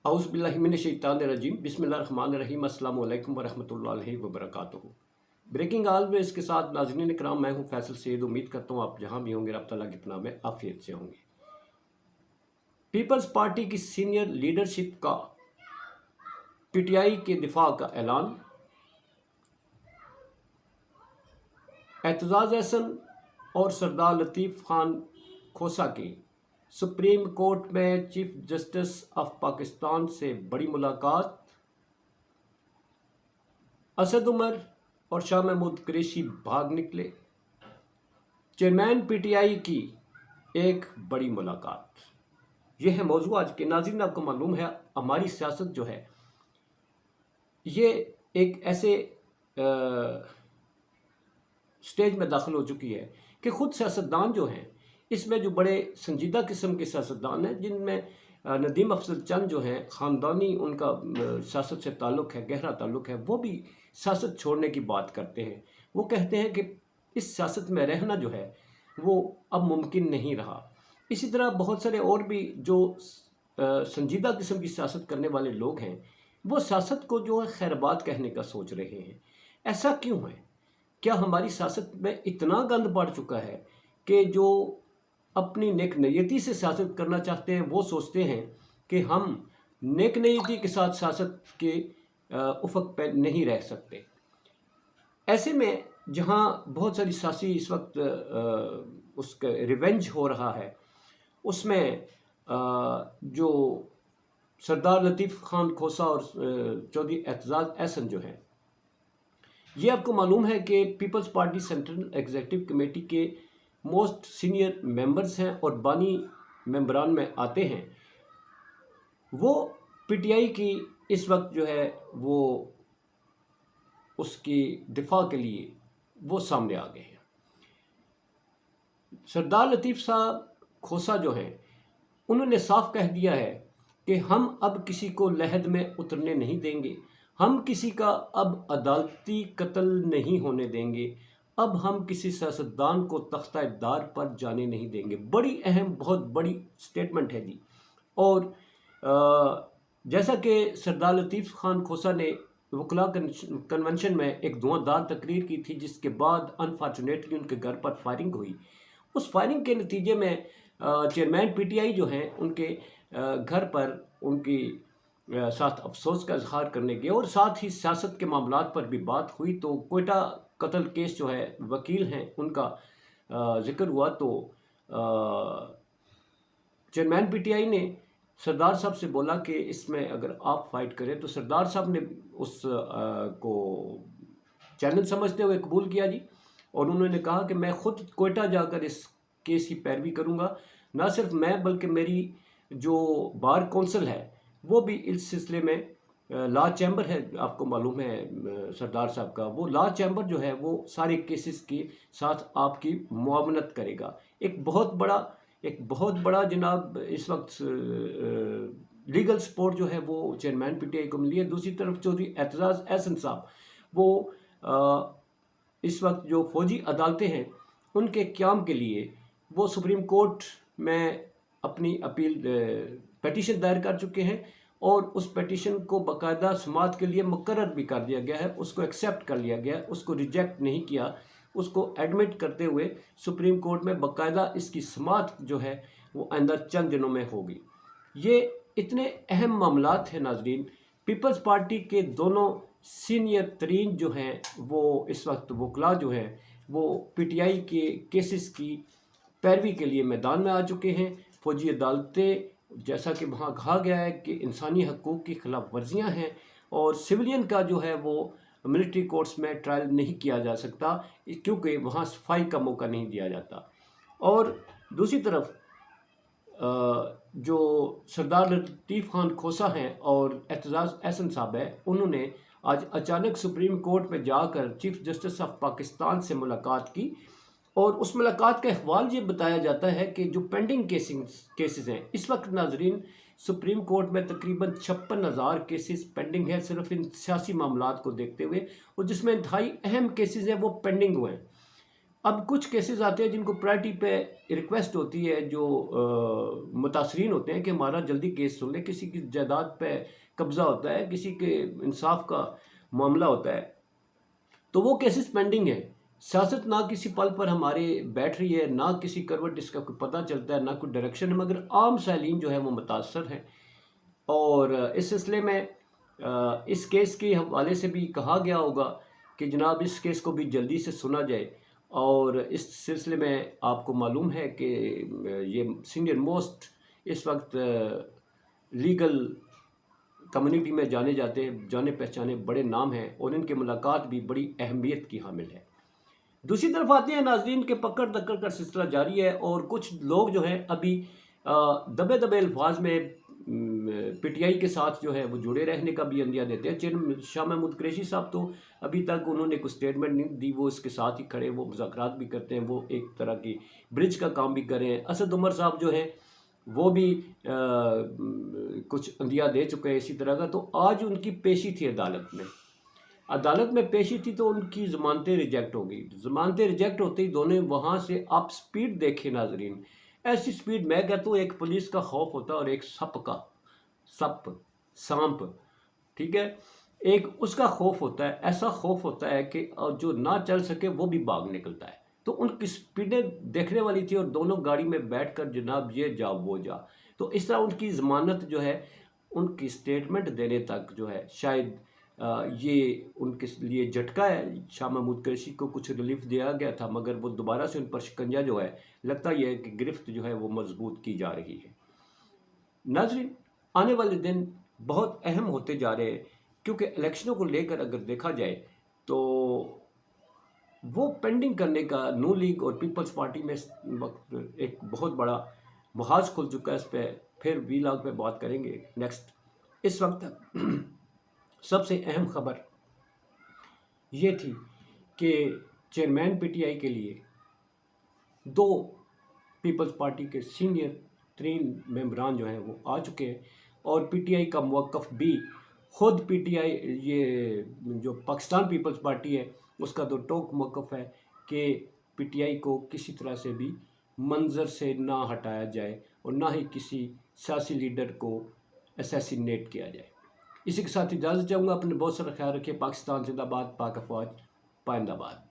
औज़ुबिल्लाहिमिनश्शैतानिर्रजीम बिस्मिल्लाहिर्रहमानिर्रहीम अस्सलामु अलैकुम वरहमतुल्लाहि वबरकातुहू। ब्रेकिंग ऑलवेज के साथ नाज़रीन इकराम, मैं हूँ फैसल सैयद। उम्मीद करता हूँ आप जहाँ भी होंगे रब तआला की पनाह में आफियत से होंगे। पीपल्स पार्टी की सीनियर लीडरशिप का पीटीआई के दिफा का ऐलान। एतजाज़ अहसन और सरदार लतीफ़ खान खोसा की सुप्रीम कोर्ट में चीफ जस्टिस ऑफ पाकिस्तान से बड़ी मुलाकात। असद उमर और शाह महमूद कुरैशी भाग निकले। चेयरमैन पीटीआई की एक बड़ी मुलाकात, यह है मौजू आज के। नाज़रीन, आपको मालूम है हमारी सियासत जो है ये एक ऐसे स्टेज में दाखिल हो चुकी है कि ख़ुद सियासतदान जो हैं, इसमें जो बड़े संजीदा किस्म के सियासतदान हैं, जिनमें नदीम अफजल चंद जो हैं, ख़ानदानी उनका सियासत से ताल्लुक़ है, गहरा ताल्लुक़ है, वो भी सियासत छोड़ने की बात करते हैं। वो कहते हैं कि इस सियासत में रहना जो है वो अब मुमकिन नहीं रहा। इसी तरह बहुत सारे और भी जो संजीदा किस्म की सियासत करने वाले लोग हैं, वो सियासत को जो है खैरबाद कहने का सोच रहे हैं। ऐसा क्यों है? क्या हमारी सियासत में इतना गंद पड़ चुका है कि जो अपनी नेक नीयती से सियासत करना चाहते हैं वो सोचते हैं कि हम नेक नीयती के साथ सियासत के उफक पर नहीं रह सकते। ऐसे में जहाँ बहुत सारी सियासी इस वक्त उसका रिवेंज हो रहा है, उसमें जो सरदार लतीफ़ खान खोसा और चौधरी एतजाज़ अहसन जो हैं, ये आपको मालूम है कि Peoples Party central executive committee के मोस्ट सीनियर मेंबर्स हैं और बानी मेंबरान में आते हैं। वो पीटीआई की इस वक्त जो है वो उसकी दिफा के लिए वो सामने आ गए हैं। सरदार लतीफ़ साहब खोसा जो हैं, उन्होंने साफ कह दिया है कि हम अब किसी को लहद में उतरने नहीं देंगे, हम किसी का अब अदालती कत्ल नहीं होने देंगे, अब हम किसी सियासतदान को तख्ता-ए-दार पर जाने नहीं देंगे। बड़ी अहम, बहुत बड़ी स्टेटमेंट है जी। और जैसा कि सरदार लतीफ़ खान खोसा ने वकला कन्वेंशन में एक धुआंधार तकरीर की थी, जिसके बाद अनफॉर्चुनेटली उनके घर पर फायरिंग हुई। उस फायरिंग के नतीजे में चेयरमैन पीटीआई जो हैं, उनके घर पर उनकी साथ अफसोस का इजहार करने गए और साथ ही सियासत के मामलात पर भी बात हुई। तो कोयटा कत्ल केस जो है, वकील हैं उनका ज़िक्र हुआ, तो चेयरमैन पीटीआई ने सरदार साहब से बोला कि इसमें अगर आप फाइट करें, तो सरदार साहब ने उस को चैलेंज समझते हुए कबूल किया जी। और उन्होंने कहा कि मैं ख़ुद कोयटा जाकर इस केस की पैरवी करूँगा। ना सिर्फ मैं बल्कि मेरी जो बार कौंसिल है वो भी इस सिलसिले में लॉ चैम्बर है, आपको मालूम है सरदार साहब का, वो लॉ चैम्बर जो है वो सारे केसेस के साथ आपकी मुआवनत करेगा। एक बहुत बड़ा जनाब इस वक्त लीगल सपोर्ट जो है वो चेयरमैन पीटीआई को मिली है। दूसरी तरफ चौधरी एतजाज़ अहसन साहब, वो इस वक्त जो फौजी अदालतें हैं उनके क़याम के लिए वो सुप्रीम कोर्ट में अपनी अपील पटिशन दायर कर चुके हैं और उस पटिशन को बाकायदा समाअत के लिए मुकर्रर भी कर दिया गया है। उसको एक्सेप्ट कर लिया गया है, उसको रिजेक्ट नहीं किया, उसको एडमिट करते हुए सुप्रीम कोर्ट में बाकायदा इसकी समाअत जो है वो आइंदा चंद दिनों में होगी। ये इतने अहम मामलात हैं नाजरीन। पीपल्स पार्टी के दोनों सीनियर तरीन जो हैं वो इस वक्त वकला जो हैं वो पीटीआई के केसेस की पैरवी के लिए मैदान में आ चुके हैं। फौजी अदालतें, जैसा कि वहाँ कहा गया है कि इंसानी हकूक़ की खिलाफ वर्जियाँ हैं और सिविलियन का जो है वो मिलिट्री कोर्ट्स में ट्रायल नहीं किया जा सकता, क्योंकि वहाँ सफाई का मौका नहीं दिया जाता। और दूसरी तरफ जो सरदार लतीफ़ खान खोसा हैं और एतजाज़ अहसन साहब है, उन्होंने आज अचानक सुप्रीम कोर्ट में जाकर चीफ जस्टिस ऑफ पाकिस्तान से मुलाकात की और उस मुलाकात का अहवाल ये बताया जाता है कि जो पेंडिंग केसेस हैं इस वक्त नाजरीन, सुप्रीम कोर्ट में तकरीबन 56,000 केसेस पेंडिंग है सिर्फ इन सियासी मामलात को देखते हुए, और जिसमें इंतहाई अहम केसेस हैं वो पेंडिंग हुए हैं। اب کچھ کیسز آتے ہیں جن کو پرائرٹی پہ ریکویسٹ ہوتی ہے، جو متاثرین ہوتے ہیں کہ ہمارا جلدی کیس سن لیں، کسی کی جائیداد پہ قبضہ ہوتا ہے، کسی کے انصاف کا معاملہ ہوتا ہے، تو وہ کیسز پینڈنگ ہیں۔ سیاست نہ کسی پل پر ہمارے بیٹھ رہی ہے، نہ کسی کروٹ اس کا کوئی پتہ چلتا ہے، نہ کوئی ڈائریکشن ہے، مگر عام سائلین جو ہے وہ متاثر ہیں۔ اور اس سلسلے میں اس کیس کے حوالے سے بھی کہا گیا ہوگا کہ جناب اس کیس کو بھی جلدی سے سنا جائے، اور اس سلسلے میں آپ کو معلوم ہے کہ یہ سینئر موسٹ اس وقت لیگل کمیونٹی میں جانے پہچانے بڑے نام ہیں، اور ان کی ملاقات بھی بڑی اہمیت کی حامل ہے۔ دوسری طرف آتے ہیں ناظرین کے پکڑ دکڑ کا سلسلہ جاری ہے، اور کچھ لوگ جو ہیں ابھی دبے دبے الفاظ میں پی ٹی آئی کے ساتھ جو ہے وہ جڑے رہنے کا بھی عندیہ دیتے ہیں۔ چیئرمین شاہ محمود قریشی صاحب تو ابھی تک انہوں نے کوئی سٹیٹمنٹ نہیں دی، وہ اس کے ساتھ ہی کھڑے، وہ مذاکرات بھی کرتے ہیں، وہ ایک طرح کی برج کا کام بھی کر رہے ہیں۔ اسد عمر صاحب جو ہیں وہ بھی کچھ عندیہ دے چکے ہیں اسی طرح کا۔ تو آج ان کی پیشی تھی عدالت میں پیشی تھی، تو ان کی ضمانتیں ریجیکٹ ہو گئی۔ ضمانتیں ریجیکٹ ہوتے ہی دونوں وہاں سے آپ سپیڈ دیکھیں ناظرین، ایسی سپیڈ، میں کہتا ہوں ایک پولیس کا خوف ہوتا ہے اور ایک سانپ، ٹھیک ہے، ایک اس کا خوف ہوتا ہے، ایسا خوف ہوتا ہے کہ جو نہ چل سکے وہ بھی بھاگ نکلتا ہے۔ تو ان کی سپیڈیں دیکھنے والی تھی، اور دونوں گاڑی میں بیٹھ کر جناب یہ جا وہ جا، تو اس طرح ان کی ضمانت جو ہے ان کی سٹیٹمنٹ دینے تک جو ہے شاید یہ ان کے لیے جھٹکا ہے۔ شاہ محمود قریشی کو کچھ ریلیف دیا گیا تھا، مگر وہ دوبارہ سے ان پر شکنجہ جو ہے لگتا یہ ہے کہ گرفت جو ہے وہ مضبوط کی جا رہی ہے۔ ناظرین، آنے والے دن بہت اہم ہوتے جا رہے ہیں، کیونکہ الیکشنوں کو لے کر اگر دیکھا جائے تو وہ پینڈنگ کرنے کا نون لیگ اور پیپلز پارٹی میں اس وقت ایک بہت بڑا محاذ کھل چکا ہے۔ اس پہ پھر وی لاگ پہ بات کریں گے نیکسٹ۔ اس وقت سب سے اہم خبر یہ تھی کہ چیئرمین پی ٹی آئی کے لیے دو پیپلز پارٹی کے سینئر ترین ممبران جو ہیں وہ آ چکے ہیں، اور پی ٹی آئی کا موقف بھی خود پی ٹی آئی، یہ جو پاکستان پیپلز پارٹی ہے، اس کا تو ٹوک موقف ہے کہ پی ٹی آئی کو کسی طرح سے بھی منظر سے نہ ہٹایا جائے، اور نہ ہی کسی سیاسی لیڈر کو اسیسینیٹ کیا جائے۔ اسی کے ساتھ اجازت چاہوں گا، اپنے بہت سارا خیال رکھیے۔ پاکستان زندہ باد، پاک افواج پائندہ باد۔